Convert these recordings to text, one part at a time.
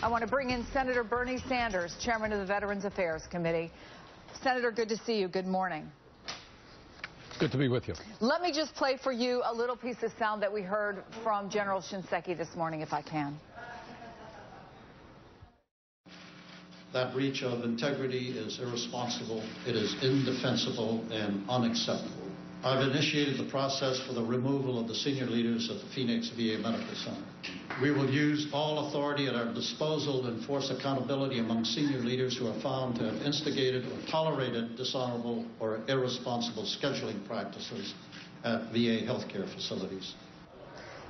I want to bring in Senator Bernie Sanders, chairman of the Veterans Affairs Committee. Senator, good to see you. Good morning. Good to be with you. Let me just play for you a little piece of sound that we heard from General Shinseki this morning, if I can. That breach of integrity is irresponsible, it is indefensible, and unacceptable. I've initiated the process for the removal of the senior leaders at the Phoenix VA Medical Center. We will use all authority at our disposal to enforce accountability among senior leaders who are found to have instigated or tolerated dishonorable or irresponsible scheduling practices at VA healthcare facilities.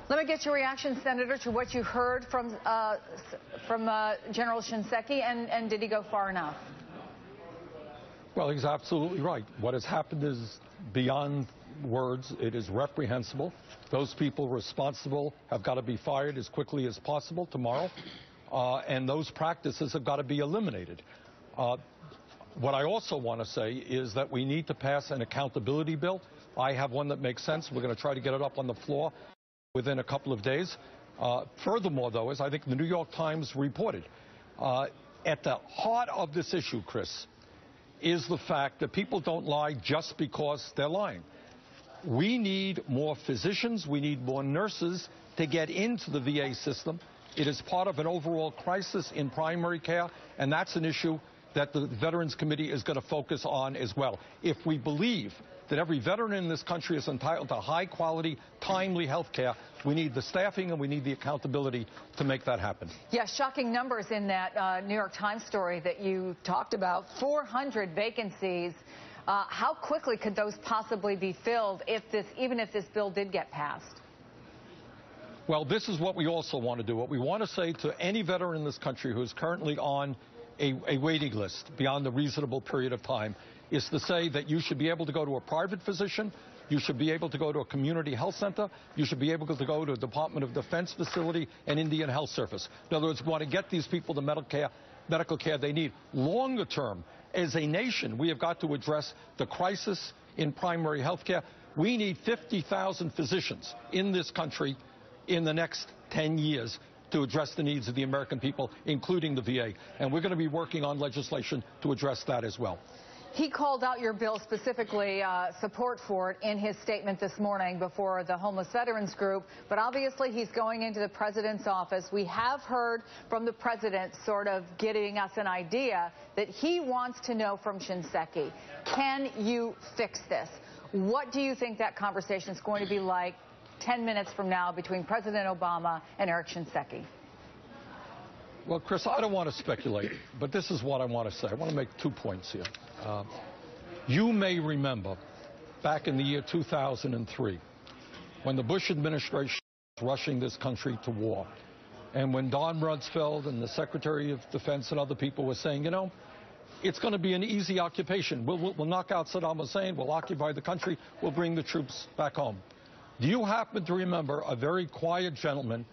Let me get your reaction, Senator, to what you heard from General Shinseki, and did he go far enough? Well, he's absolutely right. What has happened is beyond words. It is reprehensible. Those people responsible have got to be fired as quickly as possible tomorrow, and those practices have got to be eliminated. What I also want to say is that we need to pass an accountability bill. I have one that makes sense. We're going to try to get it up on the floor within a couple of days. Furthermore, though, as I think the New York Times reported, at the heart of this issue, Chris, is the fact that people don't lie just because they're lying. We need more physicians, we need more nurses to get into the VA system. It is part of an overall crisis in primary care, and that's an issue that the Veterans Committee is going to focus on as well. If we believe that every veteran in this country is entitled to high-quality, timely health care, we need the staffing and we need the accountability to make that happen. Yeah, shocking numbers in that New York Times story that you talked about. 400 vacancies. How quickly could those possibly be filled even if this bill did get passed? Well, this is what we also want to do. What we want to say to any veteran in this country who is currently on a waiting list beyond a reasonable period of time is to say that you should be able to go to a private physician, you should be able to go to a community health center, you should be able to go to a Department of Defense facility and Indian Health Service. In other words, we want to get these people the medical care they need. Longer term, as a nation, we have got to address the crisis in primary health care. We need 50,000 physicians in this country in the next 10 years to address the needs of the American people, including the VA. And we're going to be working on legislation to address that as well. He called out your bill specifically, support for it, in his statement this morning before the Homeless Veterans Group. But obviously he's going into the president's office. We have heard from the president sort of giving us an idea that he wants to know from Shinseki, can you fix this? What do you think that conversation is going to be like 10 minutes from now between President Obama and Eric Shinseki? Well, Chris, I don't want to speculate, but this is what I want to say. I want to make 2 points here. You may remember back in the year 2003 when the Bush administration was rushing this country to war, and when Don Rumsfeld and the Secretary of Defense and other people were saying, you know, it's going to be an easy occupation. We'll knock out Saddam Hussein, we'll occupy the country, we'll bring the troops back home. Do you happen to remember a very quiet gentleman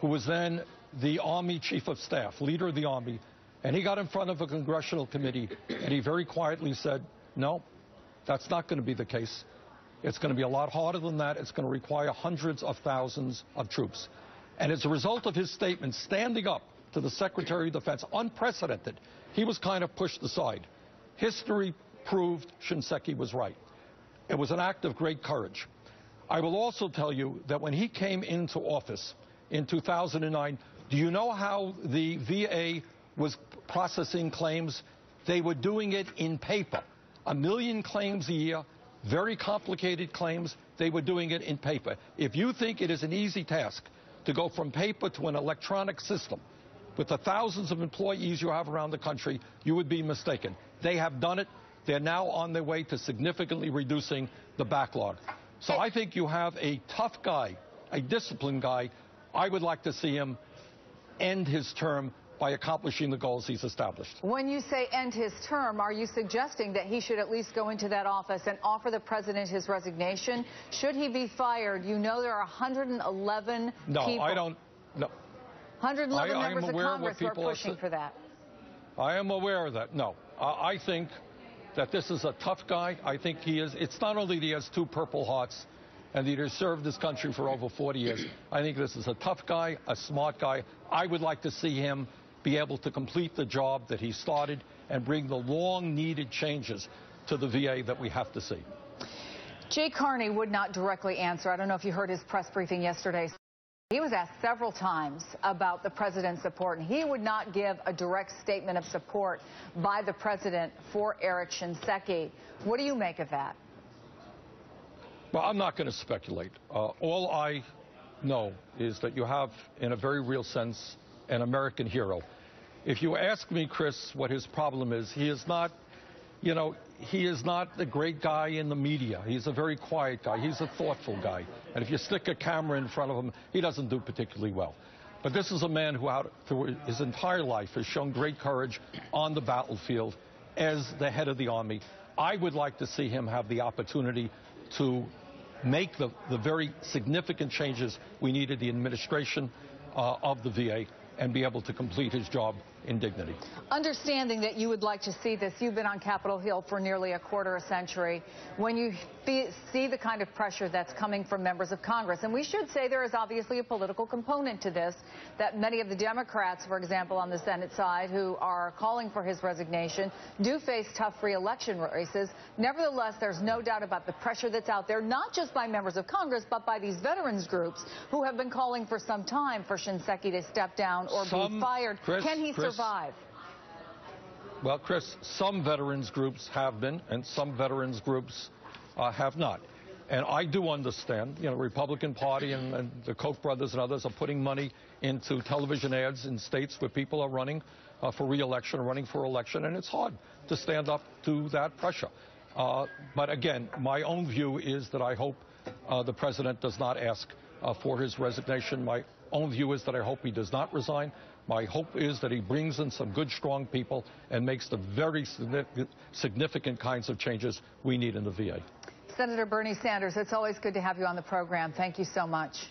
who was then the Army Chief of Staff, leader of the Army, and he got in front of a congressional committee and he very quietly said, no, that's not going to be the case. It's going to be a lot harder than that. It's going to require hundreds of thousands of troops. And as a result of his statement, standing up to the Secretary of Defense, unprecedented, he was kind of pushed aside. History proved Shinseki was right. It was an act of great courage. I will also tell you that when he came into office in 2009, do you know how the VA was processing claims? They were doing it in paper. 1 million claims a year, very complicated claims. They were doing it in paper. If you think it is an easy task to go from paper to an electronic system with the thousands of employees you have around the country, you would be mistaken. They have done it. They're now on their way to significantly reducing the backlog. So I think you have a tough guy, a disciplined guy. I would like to see him end his term by accomplishing the goals he's established. When you say end his term, are you suggesting that he should at least go into that office and offer the president his resignation? Should he be fired? You know there are 111 No, people. I don't. No. 111 members of Congress who are pushing for that. I am aware of that. No. I think that this is a tough guy. I think he is. It's not only that he has 2 Purple Hearts and that he has served this country for over 40 years. I think this is a tough guy, a smart guy. I would like to see him be able to complete the job that he started and bring the long-needed changes to the VA that we have to see. Jay Carney would not directly answer. I don't know if you heard his press briefing yesterday. He was asked several times about the president's support, and he would not give a direct statement of support by the president for Eric Shinseki. What do you make of that? Well, I'm not going to speculate. All I know is that you have, in a very real sense, an American hero. If you ask me, Chris, what his problem is, he is not, he is not the great guy in the media. He's a very quiet guy. He's a thoughtful guy. And if you stick a camera in front of him, he doesn't do particularly well. But this is a man who, through his entire life, has shown great courage on the battlefield as the head of the Army. I would like to see him have the opportunity to make the very significant changes we need in the administration of the VA and be able to complete his job in dignity. Understanding that you would like to see this, you've been on Capitol Hill for nearly a quarter of a century. When you see the kind of pressure that's coming from members of Congress, and we should say there is obviously a political component to this, that many of the Democrats, for example, on the Senate side, who are calling for his resignation, do face tough re-election races. Nevertheless, there's no doubt about the pressure that's out there, not just by members of Congress, but by these veterans groups who have been calling for some time for Shinseki to step down or be fired. Can he survive? Well, Chris, some veterans groups have been, and some veterans groups have not. And I do understand, the Republican Party and the Koch brothers and others are putting money into television ads in states where people are running for re-election, running for election, and it's hard to stand up to that pressure. But again, my own view is that I hope the president does not ask for his resignation. My own view is that I hope he does not resign. My hope is that he brings in some good, strong people and makes the very significant kinds of changes we need in the VA. Senator Bernie Sanders, it's always good to have you on the program. Thank you so much.